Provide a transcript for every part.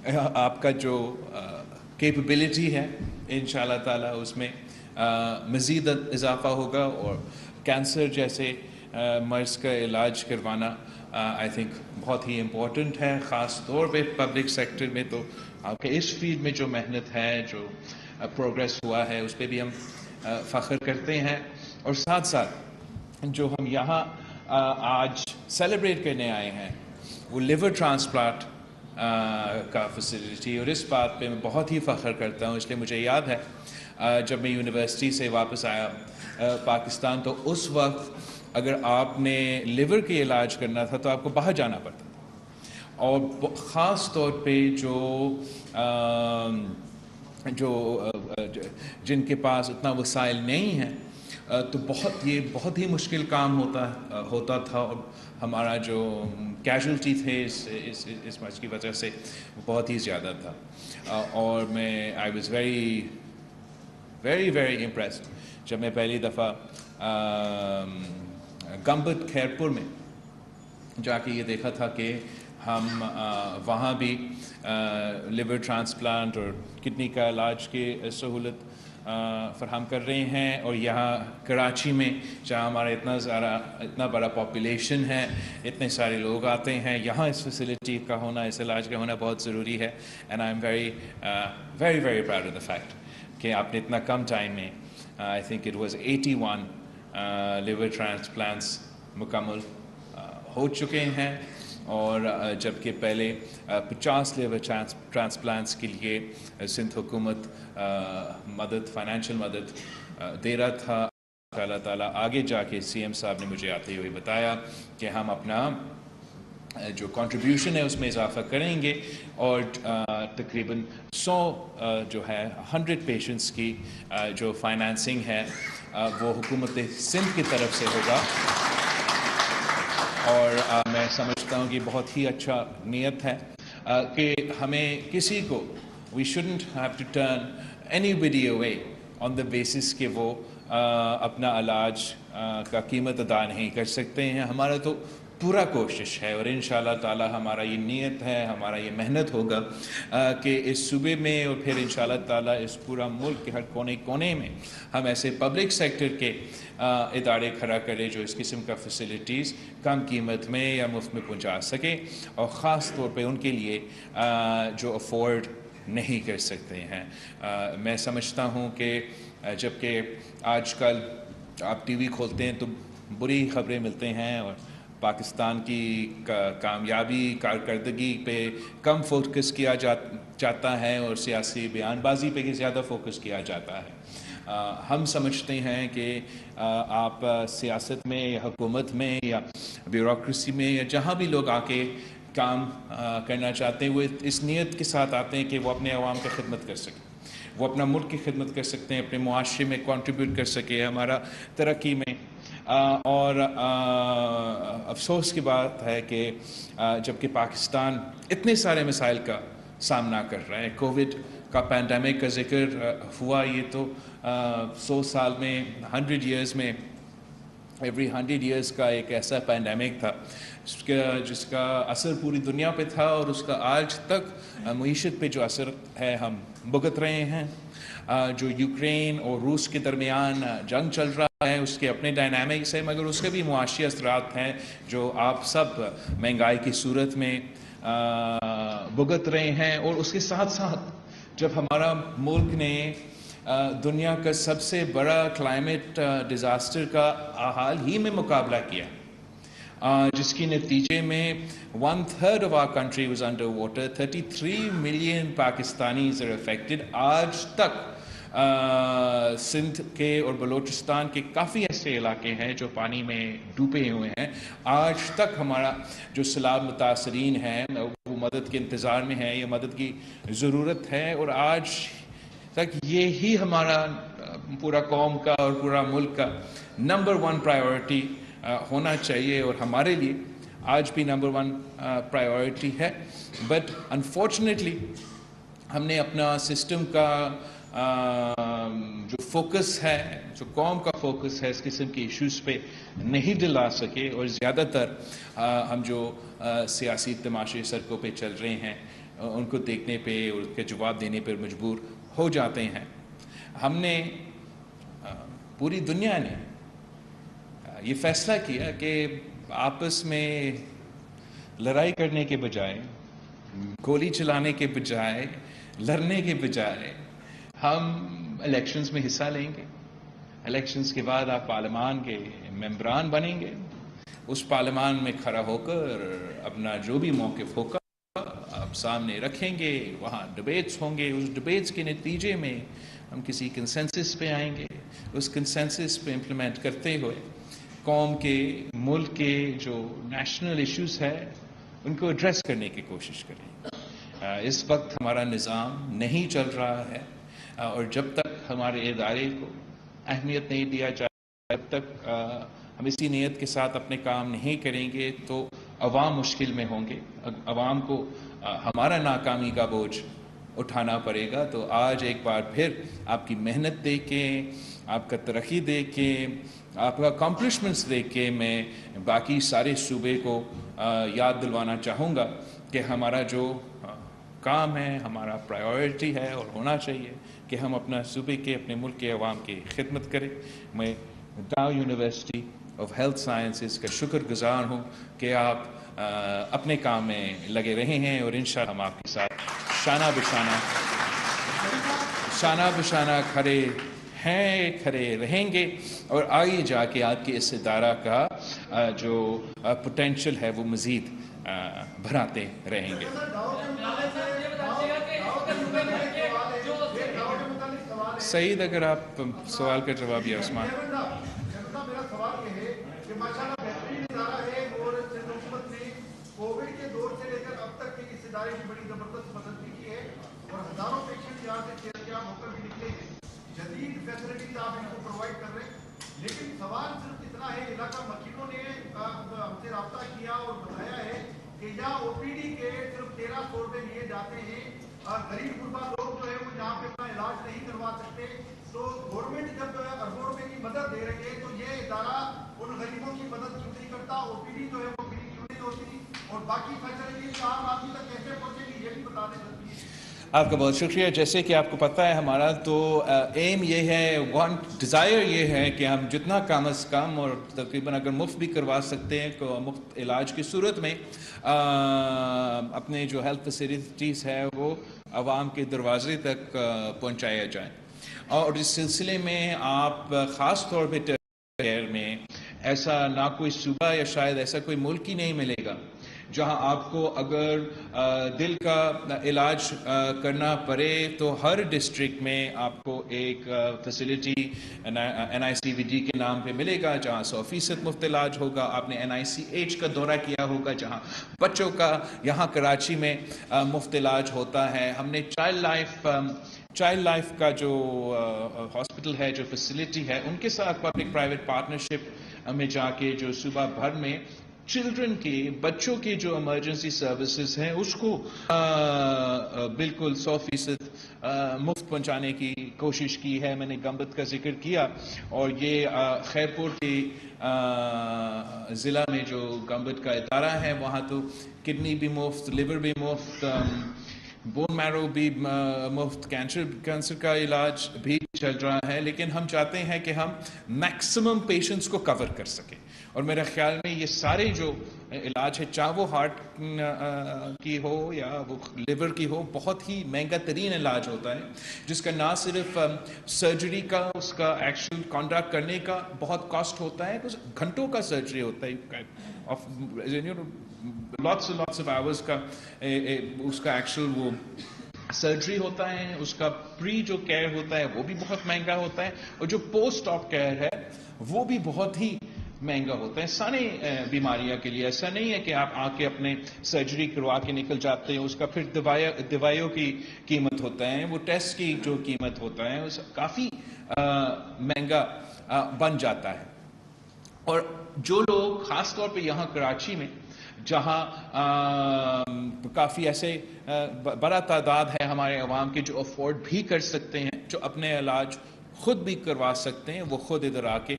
آپ کا جو کیپبلٹی ہے انشاءاللہ تعالیٰ اس میں مزید اضافہ ہوگا، اور کینسر جیسے مرض کا علاج کروانا آئی تھنک بہت ہی امپورٹنٹ ہے، خاص طور پہ پبلک سیکٹر میں۔ تو آپ کے اس فیلڈ میں جو محنت ہے، جو پروگریس ہوا ہے، اس پہ بھی ہم فخر کرتے ہیں، اور ساتھ ساتھ جو ہم یہاں آج سیلیبریٹ کرنے آئے ہیں وہ لیور ٹرانسپلانٹ کا فیسلٹی، اور اس بات پہ میں بہت ہی فخر کرتا ہوں، اس لیے مجھے یاد ہے جب میں یونیورسٹی سے واپس آیا پاکستان، تو اس وقت اگر آپ نے لیور کے علاج کرنا تھا تو آپ کو باہر جانا پڑتا تھا، اور خاص طور پہ جن کے پاس اتنا وسائل نہیں ہیں، تو یہ بہت ہی مشکل کام ہوتا تھا، اور ہمارا جو کیجولٹی تھے اس مرض کی وجہ سے بہت ہی زیادہ تھا۔ اور I was very very very impressed جب میں پہلی دفعہ گمبت خیرپور میں جا کے یہ دیکھا تھا کہ ہم وہاں بھی لیور ٹرانسپلانٹ اور کڈنی کا علاج کی سہولت فراہم کر رہے ہیں، اور یہاں کراچی میں جہاں ہمارا اتنا بڑا پاپولیشن ہے، اتنے سارے لوگ آتے ہیں، یہاں اس فیسلٹی کا ہونا، اس علاج کا ہونا بہت ضروری ہے۔ And I'm very very very proud of the fact کہ آپ نے اتنا کم ٹائم میں I think it was 81 liver transplants مکمل ہو چکے ہیں، اور جبکہ پہلے 50 لیور ٹرانسپلانٹس کے لیے سندھ حکومت فائنینشیل مدد دے رہا تھا۔ اللہ تعالیٰ آگے جا کے سی ایم صاحب نے مجھے آتے ہوئے بتایا کہ ہم اپنا جو کنٹریبیوشن ہے اس میں اضافہ کریں گے، اور تقریباً 100 پیشنٹس کی جو فائنانسنگ ہے وہ حکومت سندھ کی طرف سے ہوگا، اور میں سمجھتا ہوں کہ بہت ہی اچھا نیت ہے کہ ہمیں کسی کو we shouldn't have to turn anybody away on the basis کہ وہ اپنا علاج کا قیمت ادا نہیں کر سکتے ہیں۔ ہمارا تو پورا کوشش ہے، اور انشاءاللہ تعالی ہمارا یہ نیت ہے، ہمارا یہ محنت ہوگا کہ اس صوبے میں اور پھر انشاءاللہ تعالی اس پورا ملک کے ہر کونے کونے میں ہم ایسے پبلک سیکٹر کے ادارے کھڑا کریں جو اس قسم کا فیسلٹیز کم قیمت میں یا مفت میں پہنچا سکیں، اور خاص طور پہ ان کے لیے جو افورڈ نہیں کر سکتے ہیں۔ میں سمجھتا ہوں کہ جبکہ آج کل آپ ٹی وی کھولتے ہیں تو بری خبریں ملتے ہیں، اور پاکستان کی کامیابی کارکردگی پہ کم فوکس کیا جاتا ہے، اور سیاسی بیان بازی پہ زیادہ فوکس کیا جاتا ہے۔ ہم سمجھتے ہیں کہ آپ سیاست میں یا حکومت میں یا بیوروکریسی میں یا جہاں بھی لوگ آ کے کام کرنا چاہتے ہیں، وہ اس نیت کے ساتھ آتے ہیں کہ وہ اپنے عوام کی خدمت کر سکیں، وہ اپنا ملک کی خدمت کر سکتے ہیں، اپنے معاشرے میں کنٹریبیوٹ کر سکے ہمارا ترقی میں۔ اور افسوس کی بات ہے کہ جبکہ پاکستان اتنے سارے مسائل کا سامنا کر رہا ہے، کووڈ کا پینڈیمک کا ذکر ہوا، یہ تو 100 سال میں 100 ایئرز میں ایوری 100 ایئرز کا ایک ایسا پینڈیمک تھا جس کا اثر پوری دنیا پہ تھا، اور اس کا آج تک معیشت پہ جو اثر ہے ہم بھگت رہے ہیں۔ جو یوکرین اور روس کے درمیان جنگ چل رہا ہے اس کے اپنے ڈائنامکس ہیں، مگر اس کے بھی معاشی اثرات ہیں جو آپ سب مہنگائی کی صورت میں بھگت رہے ہیں۔ اور اس کے ساتھ ساتھ جب ہمارا ملک نے دنیا کا سب سے بڑا کلائمیٹ ڈیزاسٹر کا حال ہی میں مقابلہ کیا، جس کے نتیجے میں 1/3 of our country was under water, 33 million Pakistanis are affected۔ آج تک سندھ کے اور بلوچستان کے کافی ایسے علاقے ہیں جو پانی میں ڈوبے ہوئے ہیں، آج تک ہمارا جو سیلاب متاثرین ہیں وہ مدد کے انتظار میں ہیں، یہ مدد کی ضرورت ہے، اور آج تک یہی ہمارا پورا قوم کا اور پورا ملک کا نمبر 1 پرائیورٹی ہونا چاہیے، اور ہمارے لیے آج بھی نمبر 1 پرائیورٹی ہے۔ بٹ انفارچونیٹلی ہم نے اپنا سسٹم کا جو فوکس ہے، جو قوم کا فوکس ہے، اس قسم کے ایشوز پہ نہیں دلا سکے، اور زیادہ تر ہم جو سیاسی تماشے سڑکوں پہ چل رہے ہیں ان کو دیکھنے پہ اور اس کے جواب دینے پر مجبور ہو جاتے ہیں. ہم نے پوری دنیا نے یہ فیصلہ کیا کہ آپس میں لڑائی کرنے کے بجائے، گولی چلانے کے بجائے، لڑنے کے بجائے ہم الیکشنز میں حصہ لیں گے. الیکشنز کے بعد آپ پارلیمان کے ممبران بنیں گے. اس پارلیمان میں کھڑا ہو کر اپنا جو بھی موقف ہوگا آپ سامنے رکھیں گے. وہاں ڈبیٹس ہوں گے. اس ڈبیٹس کے نتیجے میں ہم کسی کنسنسس پہ آئیں گے. اس کنسنسس پہ امپلیمنٹ کرتے ہوئے قوم کے، ملک کے جو نیشنل ایشوز ہے ان کو ایڈریس کرنے کی کوشش کریں. اس وقت ہمارا نظام نہیں چل رہا ہے، اور جب تک ہمارے ادارے کو اہمیت نہیں دیا جائے، جب تک ہم اسی نیت کے ساتھ اپنے کام نہیں کریں گے تو عوام مشکل میں ہوں گے. عوام کو ہمارا ناکامی کا بوجھ اٹھانا پڑے گا. تو آج ایک بار پھر آپ کی محنت دیکھ کے، آپ کا ترقی دیکھ کے، آپ کا اکمپلشمنٹس دیکھ کے میں باقی سارے صوبے کو یاد دلوانا چاہوں گا کہ ہمارا جو کام ہے، ہمارا پرائیورٹی ہے اور ہونا چاہیے کہ ہم اپنا صوبے کے، اپنے ملک کے عوام کی خدمت کریں. میں ڈاؤ یونیورسٹی آف ہیلتھ سائنسز کا شکر گزار ہوں کہ آپ اپنے کام میں لگے رہے ہیں، اور انشاءاللہ ہم آپ کے ساتھ شانہ بشانہ کھڑے ہیں، کھڑے رہیں گے، اور آگے جا کے آپ کے اس ادارہ کا جو پوٹینشیل ہے وہ مزید بڑھاتے رہیں گے. سعید، اگر آپ سوال کا جواب یا عثمان. میرا سوال یہ ہے کہ ماشاءاللہ بہترین ادارہ ہے، اور حکومت نے کووڈ کے دور سے لے کر اب تک اس ادارے کی بڑی زبردست پسندگی کی ہے، اور ہزاروں پیشنٹ یہاں سے صحتیاب ہو کر بھی نکلے ہیں. جدید فیسلٹیز آپ ان کو پرووائڈ کر رہے ہیں، لیکن سوال صرف اتنا ہے، علاقہ وکیلوں نے ہم سے رابطہ کیا اور بتایا ہے کہ یہاں او پی ڈی کے صرف 1300 روپے لیے جاتے ہیں. غریب غربا لوگ جو ہے وہ یہاں پہ اپنا علاج نہیں کروا سکتے. تو گورنمنٹ جب اربوں روپے کی مدد دے رہی ہے تو یہ ادارہ ان غریبوں کی مدد کیوں نہیں کرتا؟ او پی ڈی جو ہے وہ فری کیوں نہیں ہوتی؟ اور باقی فیسلٹیز عام آدمی تک کیسے پہنچے گی، یہ بھی بتا دیں. آپ کا بہت شکریہ. جیسے کہ آپ کو پتہ ہے، ہمارا تو ایم یہ ہے، ڈیزائر یہ ہے کہ ہم جتنا کم از کم اور تقریباً اگر مفت بھی کروا سکتے ہیں تو مفت علاج کی صورت میں اپنے جو ہیلتھ فیسلٹیز ہے وہ عوام کے دروازے تک پہنچایا جائیں. اور اس سلسلے میں آپ خاص طور پہ شہر میں ایسا نہ کوئی صوبہ یا شاید ایسا کوئی ملک ہی نہیں ملے گا جہاں آپ کو اگر دل کا علاج کرنا پڑے تو ہر ڈسٹرکٹ میں آپ کو ایک فیسلٹی NICVD کے نام پہ ملے گا، جہاں 100% مفت علاج ہوگا. آپ نے NICH کا دورہ کیا ہوگا جہاں بچوں کا یہاں کراچی میں مفت علاج ہوتا ہے. ہم نے چائلڈ لائف کا جو ہاسپٹل ہے، جو فیسلٹی ہے، ان کے ساتھ پبلک پرائیویٹ پارٹنرشپ میں جا کے جو صوبہ بھر میں چلڈرن کے، بچوں کے جو ایمرجنسی سروسز ہیں اس کو بالکل 100% مفت پہنچانے کی کوشش کی ہے. میں نے گمبت کا ذکر کیا، اور یہ خیرپور کے ضلع میں جو گمبت کا ادارہ ہے وہاں تو کڈنی بھی مفت، لیور بھی مفت، بون میرو بھی مفت، کینسر کا علاج بھی چل رہا ہے. لیکن ہم چاہتے ہیں کہ ہم میکسیمم پیشنٹس کو کور کر سکیں، اور میرے خیال میں یہ سارے جو علاج ہے، چاہے وہ ہارٹ کی ہو یا وہ لیور کی ہو، بہت ہی مہنگا ترین علاج ہوتا ہے جس کا نہ صرف سرجری کا، اس کا ایکچوئل کنڈکٹ کرنے کا بہت کاسٹ ہوتا ہے، کچھ گھنٹوں کا سرجری ہوتا ہے، lots of hours کا اس کا ایکچوئل وہ سرجری ہوتا ہے. اس کا پری جو کیئر ہوتا ہے وہ بھی بہت مہنگا ہوتا ہے، اور جو پوسٹ آپ کیئر ہے وہ بھی بہت ہی مہنگا ہوتا ہے. ساری بیماریاں کے لیے ایسا نہیں ہے کہ آپ آ کے اپنے سرجری کروا کے نکل جاتے ہیں، اس کا پھر دوائیوں کی قیمت ہوتا ہے، وہ ٹیسٹ کی جو قیمت ہوتا ہے اس کافی مہنگا بن جاتا ہے. اور جو لوگ خاص طور پہ یہاں کراچی میں جہاں کافی ایسے بڑا تعداد ہے ہمارے عوام کے جو افورڈ بھی کر سکتے ہیں، جو اپنے علاج خود بھی کروا سکتے ہیں، وہ خود ادھر آ کے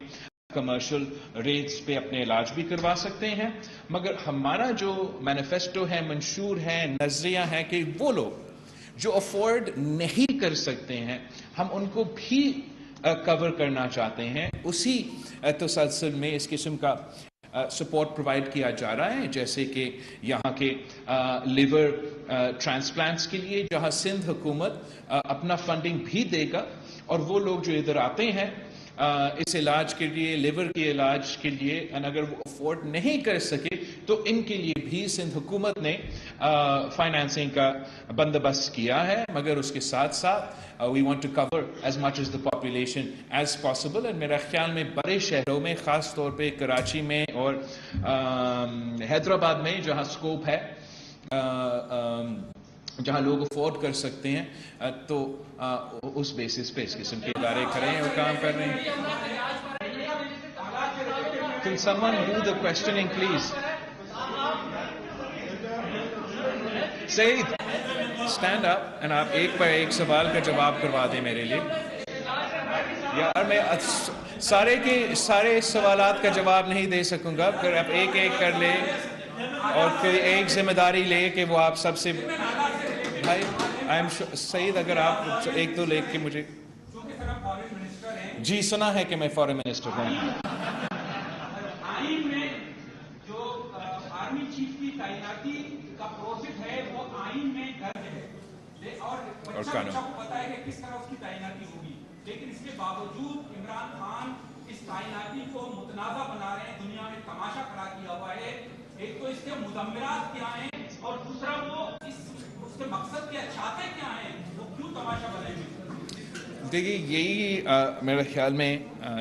کمرشل ریٹس پہ اپنے علاج بھی کروا سکتے ہیں. مگر ہمارا جو مینیفیسٹو ہے، منشور ہے، نظریہ ہے کہ وہ لوگ جو افورڈ نہیں کر سکتے ہیں ہم ان کو بھی کور کرنا چاہتے ہیں. اسی تسلسل میں اس قسم کا سپورٹ پرووائڈ کیا جا رہا ہے، جیسے کہ یہاں کے لیور ٹرانسپلانٹس کے لیے جہاں سندھ حکومت اپنا فنڈنگ بھی دے گا، اور وہ لوگ جو ادھر آتے ہیں اس علاج کے لیے، لیور کے علاج کے لیے، اگر وہ افورڈ نہیں کر سکے تو ان کے لیے بھی سندھ حکومت نے فائنانسنگ کا بندوبست کیا ہے. مگر اس کے ساتھ ساتھ we want to cover as much as the population as possible. اور میرا خیال میں بڑے شہروں میں، خاص طور پہ کراچی میں اور حیدرآباد میں جہاں اسکوپ ہے، جہاں لوگ افورڈ کر سکتے ہیں، تو اس بیسس پہ اس قسم کے ادارے کھڑے ہیں اور کام کر رہے ہیں. Can someone do the questioning, please? Saeed, stand up and آپ ایک پر ایک سوال کا جواب کروا دیں میرے لیے. یار میں سارے سوالات کا جواب نہیں دے سکوں گا، پھر آپ ایک ایک کر لیں اور پھر ایک ذمہ داری لے کہ وہ آپ سب سے بھائی سعید اگر آپ ایک دو لے کے مجھے. جی سنا ہے کہ میں فارن منسٹر ہوں. آئین میں جو آرمی چیف کی تعیناتی کا پروسیس ہے وہ آئین میں درج ہے اور بچہ کو پتا ہے کہ کس طرح اس کی تعیناتی ہوگی، لیکن اس کے باوجود عمران خان اس تعیناتی کو متنازع بنا رہے ہیں. دنیا میں تماشا کھڑا کیا ہوا ہے. ایک تو اس کے مدمرات کیا ہیں اور دوسرا وہ اس کے مقصد کیا چاہتے کیا ہیں، وہ کیوں تماشا بنائیں گے؟ دیکھیے یہی میرے خیال میں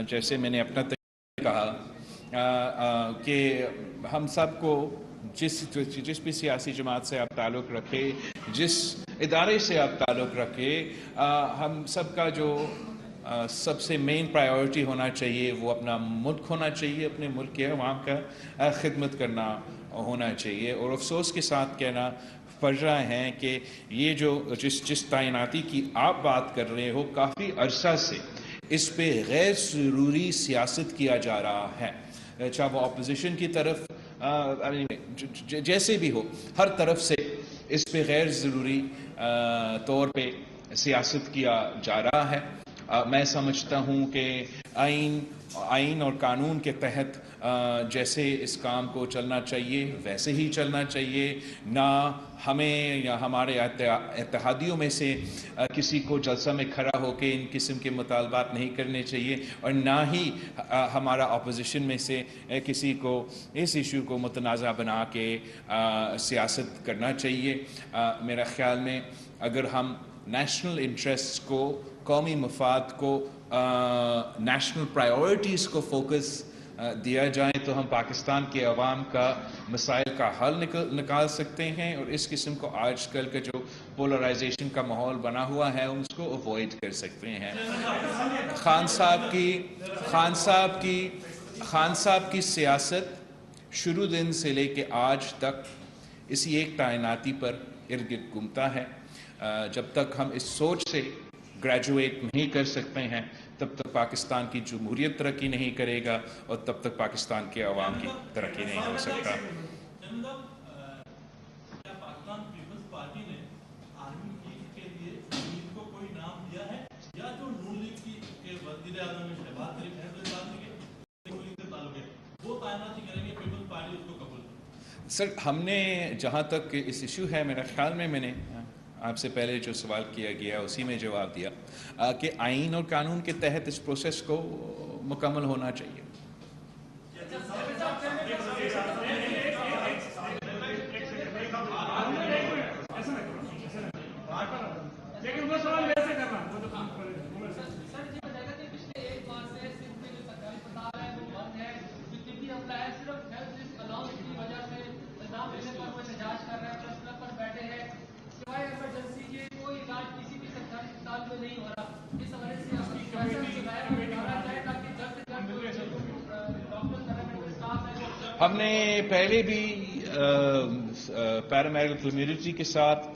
جیسے میں نے اپنا کہا کہ ہم سب کو جس بھی سیاسی جماعت سے آپ تعلق رکھے، جس ادارے سے آپ تعلق رکھے، ہم سب کا جو سب سے مین پرائیورٹی ہونا چاہیے وہ اپنا ملک ہونا چاہیے، اپنے ملک کے عوام کا خدمت کرنا ہونا چاہیے. اور افسوس کے ساتھ کہنا پڑ رہا ہے کہ یہ جو جس تعیناتی کی آپ بات کر رہے ہو کافی عرصہ سے اس پہ غیر ضروری سیاست کیا جا رہا ہے، چاہے وہ اپوزیشن کی طرف جیسے بھی ہو، ہر طرف سے اس پہ غیر ضروری طور پہ سیاست کیا جا رہا ہے. میں سمجھتا ہوں کہ آئین اور قانون کے تحت جیسے اس کام کو چلنا چاہیے ویسے ہی چلنا چاہیے. نہ ہمیں یا ہمارے اتحادیوں میں سے کسی کو جلسہ میں کھڑا ہو کے ان قسم کے مطالبات نہیں کرنے چاہیے، اور نہ ہی ہمارا اپوزیشن میں سے کسی کو اس ایشو کو متنازع بنا کے سیاست کرنا چاہیے. میرا خیال میں اگر ہم نیشنل انٹرسٹ کو، قومی مفاد کو، نیشنل پرائیورٹیز کو فوکس دیا جائے تو ہم پاکستان کے عوام کا مسائل کا حل نکال سکتے ہیں، اور اس قسم کو آج کل کا جو پولرائزیشن کا ماحول بنا ہوا ہے اس کو اوائڈ کر سکتے ہیں. خان صاحب کی سیاست شروع دن سے لے کے آج تک اسی ایک تعیناتی پر ارد گرد گھومتا ہے. جب تک ہم اس سوچ سے گریجویٹ نہیں کر سکتے ہیں تب تک پاکستان کی جمہوریت ترقی نہیں کرے گا، اور تب تک پاکستان کے عوام کی ترقی نہیں ہو سکتا. پاکستان پیپلز پارٹی نے آرمی چیف کے لیے کو کوئی نام دیا ہے، یا جو نون لیگ کے وزیر اعظم شہباز شریف ہیں سے تعلق ہے وہ تعیناتی کریں گے، پیپلز پارٹی اس کو قبول؟ سر ہم نے جہاں تک اس ایشو ہے، میرا خیال میں نے آپ سے پہلے جو سوال کیا گیا اسی میں جواب دیا کہ آئین اور قانون کے تحت اس پروسیس کو مکمل ہونا چاہیے. ہم نے پہلے بھی پیرامیڈیکل کمیونٹی کے ساتھ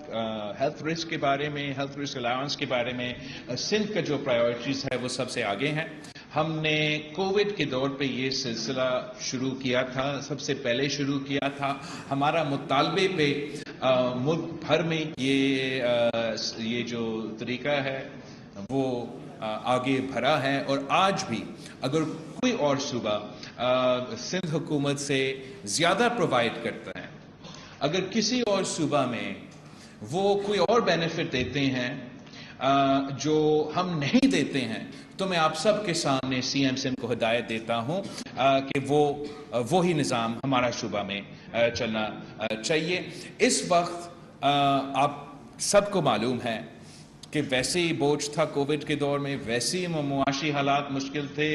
ہیلتھ رسک کے بارے میں، ہیلتھ رسک الاؤنس کے بارے میں سندھ کا جو پرائیورٹیز ہے وہ سب سے آگے ہیں. ہم نے کووڈ کے دور پہ یہ سلسلہ شروع کیا تھا، سب سے پہلے شروع کیا تھا. ہمارا مطالبے پہ ملک بھر میں یہ جو طریقہ ہے وہ آگے بڑھا ہے، اور آج بھی اگر کوئی اور صوبہ سندھ حکومت سے زیادہ پرووائڈ کرتا ہے، اگر کسی اور صوبہ میں وہ کوئی اور بینیفٹ دیتے ہیں جو ہم نہیں دیتے ہیں، تو میں آپ سب کے سامنے سی ایم سندھ کو ہدایت دیتا ہوں کہ وہی نظام ہمارا شعبہ میں چلنا چاہیے. اس وقت آپ سب کو معلوم ہے کہ ویسے ہی بوجھ تھا کووڈ کے دور میں، ویسے ہی معاشی حالات مشکل تھے،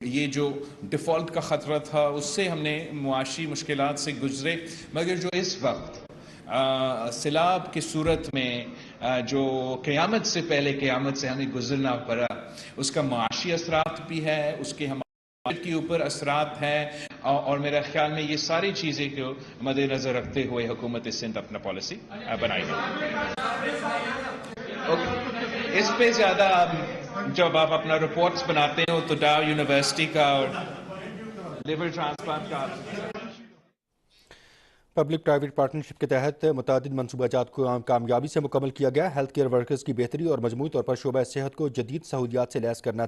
یہ جو ڈیفالٹ کا خطرہ تھا اس سے ہم نے معاشی مشکلات سے گزرے، مگر جو اس وقت سیلاب کی صورت میں جو قیامت سے پہلے قیامت سے ہمیں گزرنا پڑا، اس کا معاشی اثرات بھی ہے، اس کے ہمارے کے اوپر اثرات ہیں، اور میرا خیال میں یہ ساری چیزیں کو مد نظر رکھتے ہوئے حکومت سندھ اپنا پالیسی بنائی ہے. اس پہ زیادہ جب آپ اپنا رپورٹس بناتے ہو تو ڈاؤ یونیورسٹی کا اور لیور ٹرانسپلانٹ کا پبلک پرائیویٹ پارٹنرشپ کے تحت متعدد منصوبہ جات کو کامیابی سے مکمل کیا گیا. ہیلتھ کیئر ورکرز کی بہتری اور مجموعی طور پر شعبہ صحت کو جدید سہولیات سے لیس کرنا